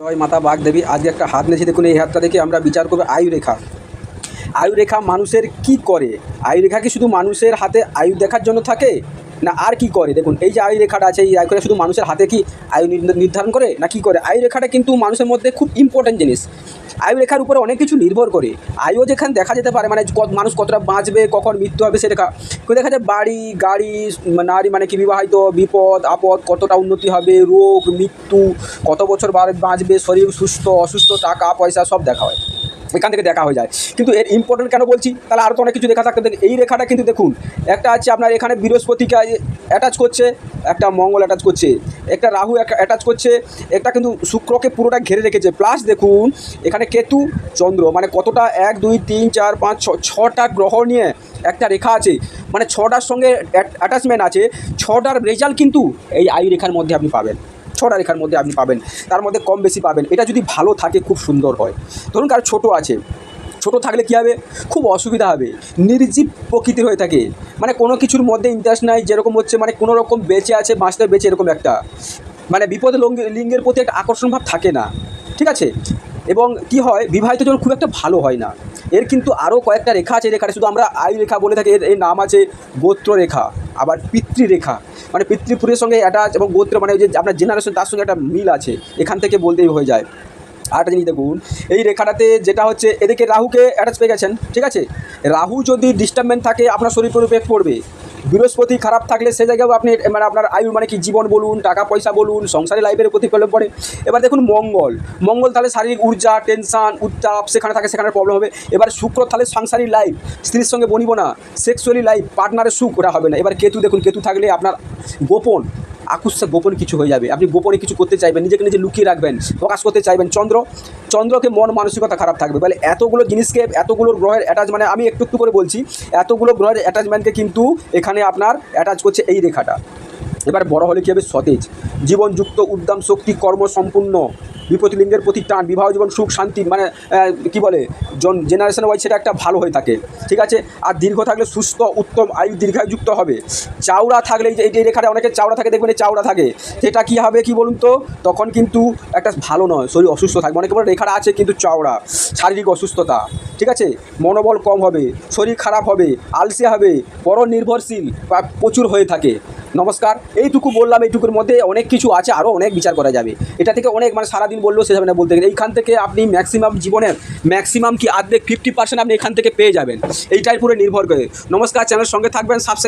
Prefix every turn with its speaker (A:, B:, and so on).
A: জয় মাতা বাগদেবী। আজকে একটা হাত নিয়েছি, দেখুন এই হাতটা দেখে আমরা বিচার করবো আয়ুরেখা। আয়ুরেখা মানুষের কি করে? আয়ুরেখা কি শুধু মানুষের হাতে আয়ু দেখার জন্য থাকে, না আর কি করে? দেখুন এই যে আয়ুরেখাটা আছে, এই আয়ুরেখা শুধু মানুষের হাতে কি আয়ু নির্ধারণ করে, না কি করে? আয়ুরেখাটা কিন্তু মানুষের মধ্যে খুব ইম্পর্ট্যান্ট জিনিস। আয়ুরেখার উপরে অনেক কিছু নির্ভর করে। আয়ু যেখানে দেখা যেতে পারে, মানে মানুষ কতটা বাঁচবে, কখন মৃত্যু হবে, সে রেখা দেখা যায়। বাড়ি গাড়ি, নারী মানে কি বিবাহিত, বিপদ আপদ, কতটা উন্নতি হবে, রোগ মৃত্যু, কত বছর বাঁচবে, শরীর সুস্থ অসুস্থ, টাকা পয়সা সব দেখা হয়, এখান থেকে দেখা হয়ে যায়। কিন্তু এর ইম্পর্টেন্ট কেন বলছি, তাহলে আরও তো অনেক কিছু দেখা থাকতে। এই রেখাটা কিন্তু দেখুন, একটা আছে আপনার এখানে বৃহস্পতিকে অ্যাটাচ করছে, একটা মঙ্গল অ্যাটাচ করছে, একটা রাহু অ্যাটাচ করছে, একটা কিন্তু শুক্রকে পুরোটা ঘিরে রেখেছে। প্লাস দেখুন এখানে কেতু চন্দ্র, মানে কতটা 1 2 3 4 5 6টা গ্রহ নিয়ে একটা রেখা আছে, মানে 6টার সঙ্গে অ্যাটাচমেন্ট আছে। 6টার রেজাল্ট কিন্তু এই আয়ু রেখার মধ্যে আপনি পাবেন। 6টা রেখার মধ্যে আপনি পাবেন, তার মধ্যে কম বেশি পাবেন। এটা যদি ভালো থাকে খুব সুন্দর হয়। ধরুন কারো ছোটো আছে, ছোটো থাকলে কী হবে, খুব অসুবিধা হবে, নির্জীব প্রকৃতির হয়ে থাকে, মানে কোনো কিছুর মধ্যে ইন্টারেস্ট নাই, যেরকম হচ্ছে মানে কোনো রকম বেঁচে আছে, বাঁচতে বেঁচে, এরকম একটা মানে বিপদ লিঙ্গের প্রতি একটা আকর্ষণ ভাব থাকে না, ঠিক আছে। এবং কি হয়, বিবাহিত জন খুব একটা ভালো হয় না। এর কিন্তু আরও কয়েকটা রেখা আছে। রেখাটা শুধু আমরা আয়ু রেখা বলে থাকি, এর নাম আছে গোত্র রেখা, আবার পিতৃরেখা, মানে পিতৃপুরের সঙ্গে অ্যাটাচ, এবং গোত্র মানে যে আপনার জেনারেশন, তার সঙ্গে একটা মিল আছে, এখান থেকে বলতেই হয়ে যায়। আরেকটা জিনিস দেখুন, এই রেখাটাতে যেটা হচ্ছে, এদিকে রাহুকে অ্যাটাচ পেয়ে গেছেন, ঠিক আছে। রাহু যদি ডিস্টার্বেন্ট থাকে আপনার শরীর উপর ইফেক্ট পড়বে। বৃহস্পতি খারাপ থাকলে সে জায়গায় আপনি মানে আপনার আয়ু মানে কি জীবন বলুন, টাকা পয়সা বলুন, সংসারী লাইফের প্রতিফলন পড়ে। এবার দেখুন মঙ্গল তাহলে শারীরিক ঊর্জা, টেনশন, উত্তাপ সেখানে থাকে, সেখানে প্রবলেম হবে। এবার শুক্র তাহলে সাংসারিক লাইফ, স্ত্রীর সঙ্গে বনিব না, সেক্সুয়ালি লাইফ, পার্টনারের সুখ, ওটা হবে না। এবার কেতু দেখুন, কেতু থাকলে আপনার গোপন আকস্মিক গোপন কিছু হয়ে যাবে, আপনি গোপনে কিছু করতে চাইবেন, নিজেকে নিজে লুকিয়ে রাখবেন, প্রকাশ করতে চাইবেন। চন্দ্রকে মন মানসিকতা খারাপ থাকবে। বলে এতগুলো জিনিসকে, এতগুলো গ্রহের অ্যাটাচ, মানে আমি একটু একটু করে বলছি, এতগুলো গ্রহের অ্যাটাচমেন্টকে কিন্তু এখানে আপনার অ্যাটাচ করছে এই রেখাটা। এবার বড় হলে কী হবে, সতেজ জীবনযুক্ত, উদ্যম শক্তি, কর্ম সম্পূর্ণ, বিপরীত লিঙ্গের প্রতি টান, বিবাহ জীবন, সুখ শান্তি, মানে কি বলে জেনারেশন ওয়াইজ সেটা একটা ভালো হয়ে থাকে, ঠিক আছে। আর দীর্ঘ থাকলে সুস্থ উত্তম আয়ু দীর্ঘায়ুযুক্ত হবে। চাওড়া থাকলে, এই রেখাটা অনেকে চাওড়া থাকে, দেখবেন এই চাওড়া থাকে, সেটা কী হবে কি বলুন তো, তখন কিন্তু একটা ভালো নয়, শরীর অসুস্থ থাকবে। অনেকে বলে রেখাটা আছে কিন্তু চাওড়া, শারীরিক অসুস্থতা, ঠিক আছে, মনোবল কম হবে, শরীর খারাপ হবে, আলসে হবে, পর নির্ভরশীল প্রচুর হয়ে থাকে। নমস্কার, এইটুকু বললাম। এইটুকুর মধ্যে অনেক কিছু আছে, আরও অনেক বিচার করা যাবে। এটা থেকে অনেক, মানে সারাদিন বললেও শেষ হবে না বলতে গেলে। এইখান থেকে আপনি ম্যাক্সিমাম জীবনের ম্যাক্সিমাম কি 50% আপনি এখান থেকে পেয়ে যাবেন। এইটাই পুরো নির্ভর করে। নমস্কার, চ্যানেলের সঙ্গে থাকবেন, সাবস্ক্রাইব